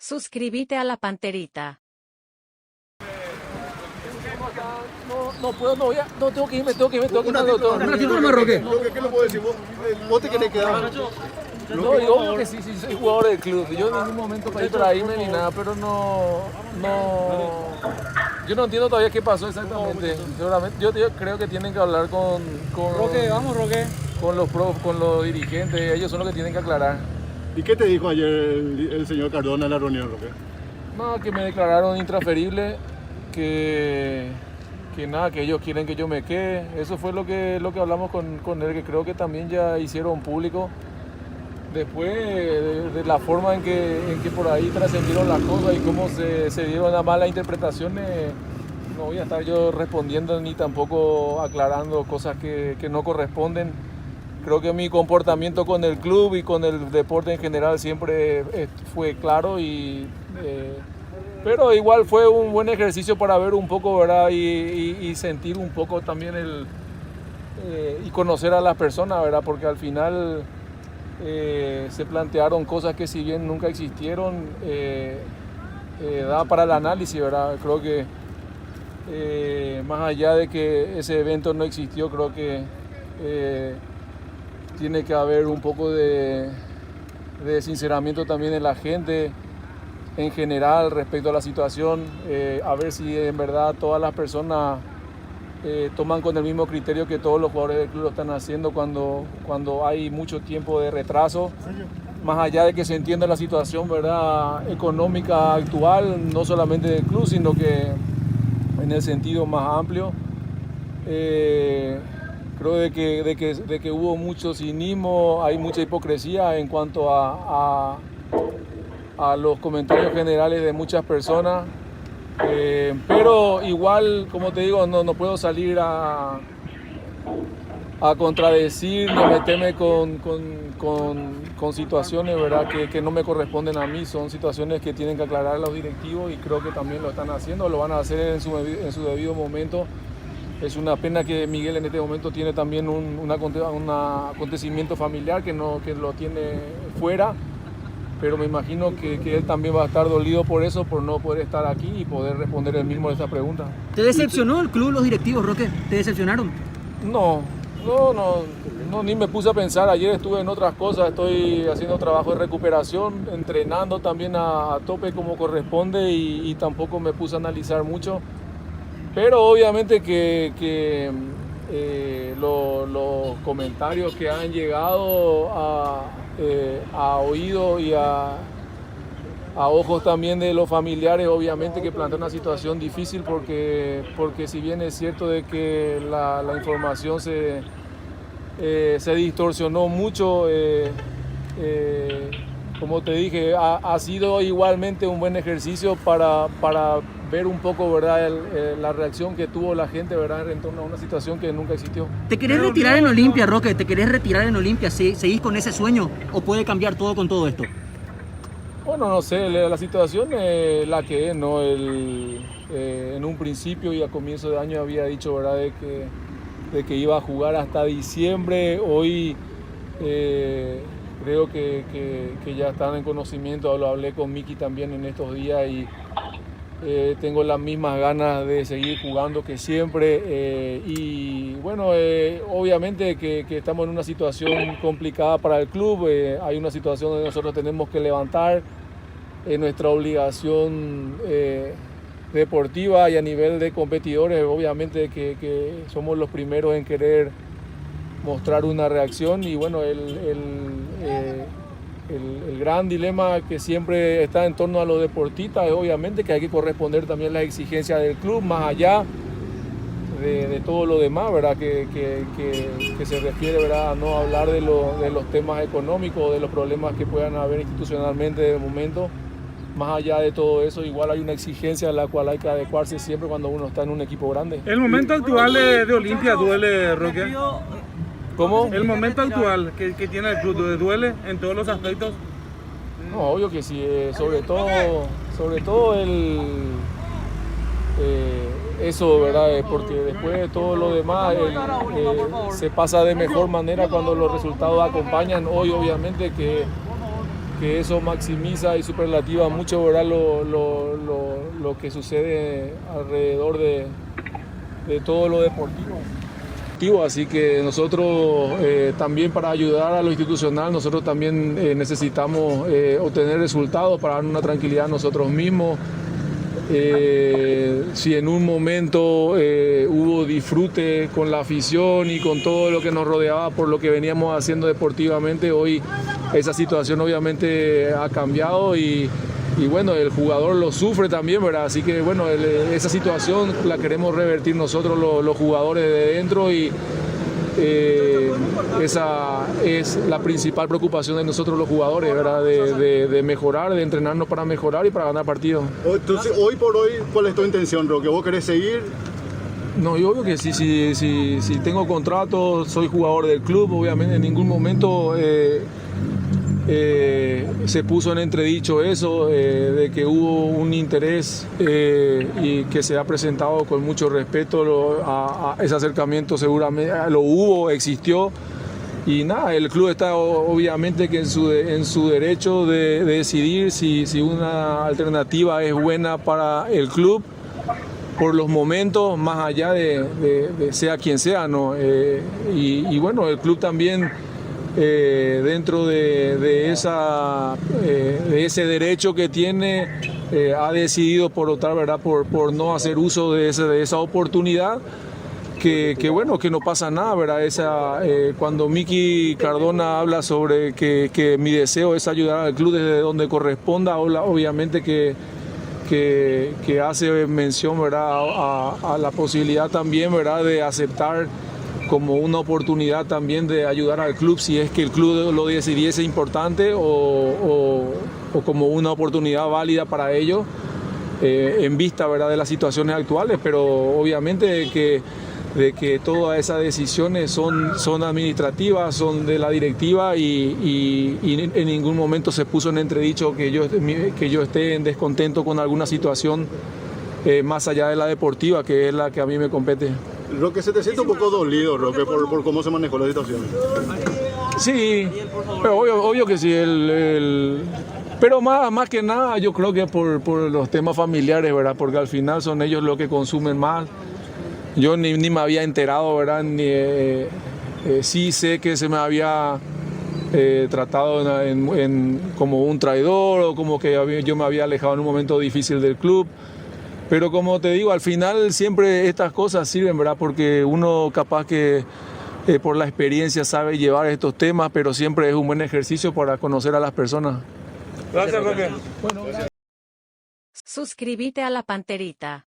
Suscríbete a la Panterita. No tengo que irme, tengo que irme al doctor. Roque, ¿qué le puedo decir? ¿Vos te querés quedar? No, y obvio que sí, soy jugador del club. Yo en ningún momento pedí para irme ni nada, pero yo no entiendo todavía qué pasó exactamente. Seguramente, yo creo que tienen que hablar con Roque, vamos Roque. Con los dirigentes, ellos son los que tienen que aclarar. ¿Y qué te dijo ayer el señor Cardona en la reunión, Roque? No, que me declararon intransferible, que nada, que ellos quieren que yo me quede. Eso fue lo que hablamos con él, que creo que también ya hicieron público. Después de la forma en que por ahí trascendieron las cosas y cómo se dieron las malas interpretaciones, no voy a estar yo respondiendo ni tampoco aclarando cosas que no corresponden. Creo que mi comportamiento con el club y con el deporte en general siempre fue claro, pero igual fue un buen ejercicio para ver un poco, ¿verdad? Y sentir un poco también y conocer a las personas, ¿verdad? Porque al final se plantearon cosas que si bien nunca existieron, da para el análisis, ¿verdad? Creo que más allá de que ese evento no existió, creo que tiene que haber un poco de sinceramiento también de la gente en general respecto a la situación, a ver si en verdad todas las personas toman con el mismo criterio que todos los jugadores del club lo están haciendo cuando hay mucho tiempo de retraso, más allá de que se entienda la situación, ¿verdad?, económica actual, no solamente del club, sino que en el sentido más amplio. Creo de que hubo mucho cinismo, hay mucha hipocresía en cuanto a los comentarios generales de muchas personas, pero igual, como te digo, no puedo salir a contradecir ni a meterme con situaciones, ¿verdad?, que no me corresponden a mí. Son situaciones que tienen que aclarar los directivos y creo que también lo están haciendo, lo van a hacer en su debido momento. Es una pena que Miguel en este momento tiene también un acontecimiento familiar que lo tiene fuera, pero me imagino que él también va a estar dolido por eso, por no poder estar aquí y poder responder él mismo a esta pregunta. ¿Te decepcionó el club, los directivos, Roque? ¿Te decepcionaron? No, ni me puse a pensar. Ayer estuve en otras cosas, estoy haciendo trabajo de recuperación, entrenando también a tope como corresponde y tampoco me puse a analizar mucho. Pero obviamente que los comentarios que han llegado a oído y a ojos también de los familiares, obviamente que plantea una situación difícil porque si bien es cierto de que la información se distorsionó mucho, como te dije, ha sido igualmente un buen ejercicio para ver un poco, ¿verdad?, la reacción que tuvo la gente, ¿verdad?, en torno a una situación que nunca existió. ¿Te querés retirar en Olimpia, Roque? ¿Te querés retirar en Olimpia? ¿Seguís con ese sueño o puede cambiar todo con todo esto? Bueno, no sé, la situación es la que es, ¿no? En un principio y a comienzo de año había dicho, ¿verdad?, de que iba a jugar hasta diciembre. Hoy creo que ya están en conocimiento, lo hablé con Miki también en estos días y tengo las mismas ganas de seguir jugando que siempre y bueno, obviamente que estamos en una situación complicada para el club, hay una situación donde nosotros tenemos que levantar nuestra obligación deportiva y a nivel de competidores, obviamente que somos los primeros en querer mostrar una reacción y bueno, el gran dilema que siempre está en torno a los deportistas es obviamente que hay que corresponder también a las exigencias del club, más allá de todo lo demás, ¿verdad? Que se refiere, ¿verdad?, a no hablar de los temas económicos, de los problemas que puedan haber institucionalmente de momento. Más allá de todo eso, igual hay una exigencia a la cual hay que adecuarse siempre cuando uno está en un equipo grande. ¿El momento actual de Olimpia duele, Roque? ¿Cómo? ¿El momento actual que tiene el club duele en todos los aspectos? No, obvio que sí, sobre todo eso, ¿verdad? Porque después de todo lo demás se pasa de mejor manera cuando los resultados acompañan. Hoy obviamente que porque eso maximiza y superlativa mucho, ¿verdad? Lo que sucede alrededor de todo lo deportivo. Así que nosotros también, para ayudar a lo institucional, nosotros también necesitamos obtener resultados para dar una tranquilidad a nosotros mismos. Si en un momento hubo disfrute con la afición y con todo lo que nos rodeaba por lo que veníamos haciendo deportivamente, hoy esa situación obviamente ha cambiado y bueno, el jugador lo sufre también, ¿verdad? Así que bueno, esa situación la queremos revertir nosotros los jugadores de dentro y esa es la principal preocupación de nosotros los jugadores, ¿verdad? De mejorar, de entrenarnos para mejorar y para ganar partidos. Entonces, hoy por hoy, ¿cuál es tu intención, Roque? ¿Vos querés seguir? No, yo obvio que si tengo contrato, soy jugador del club, obviamente en ningún momento se puso en entredicho eso, de que hubo un interés y que se ha presentado con mucho respeto a ese acercamiento, seguramente lo hubo, existió. Y nada, el club está obviamente que en su derecho de decidir si una alternativa es buena para el club por los momentos, más allá de sea quien sea, ¿no? Y bueno, el club también dentro de ese derecho que tiene ha decidido por optar, ¿verdad? por no hacer uso de esa oportunidad. Que bueno, que no pasa nada, ¿verdad? Cuando Miki Cardona habla sobre que mi deseo es ayudar al club desde donde corresponda, obviamente que hace mención, ¿verdad? a la posibilidad también, ¿verdad? de aceptar como una oportunidad también de ayudar al club si es que el club lo decidiese importante o como una oportunidad válida para ellos en vista, ¿verdad? de las situaciones actuales, pero obviamente de que todas esas decisiones son administrativas, son de la directiva y en ningún momento se puso en entredicho que yo esté en descontento con alguna situación más allá de la deportiva, que es la que a mí me compete. Roque, se te siente un poco dolido, Roque, por cómo se manejó la situación. Sí, pero obvio que sí. Pero más que nada yo creo que por los temas familiares, ¿verdad? Porque al final son ellos los que consumen más. Yo ni me había enterado, ¿verdad? Sí sé que se me había tratado como un traidor o como que yo me había alejado en un momento difícil del club. Pero como te digo, al final siempre estas cosas sirven, ¿verdad? Porque uno capaz que por la experiencia sabe llevar estos temas, pero siempre es un buen ejercicio para conocer a las personas. Gracias, Roque. Bueno, Suscríbete a La Panterita.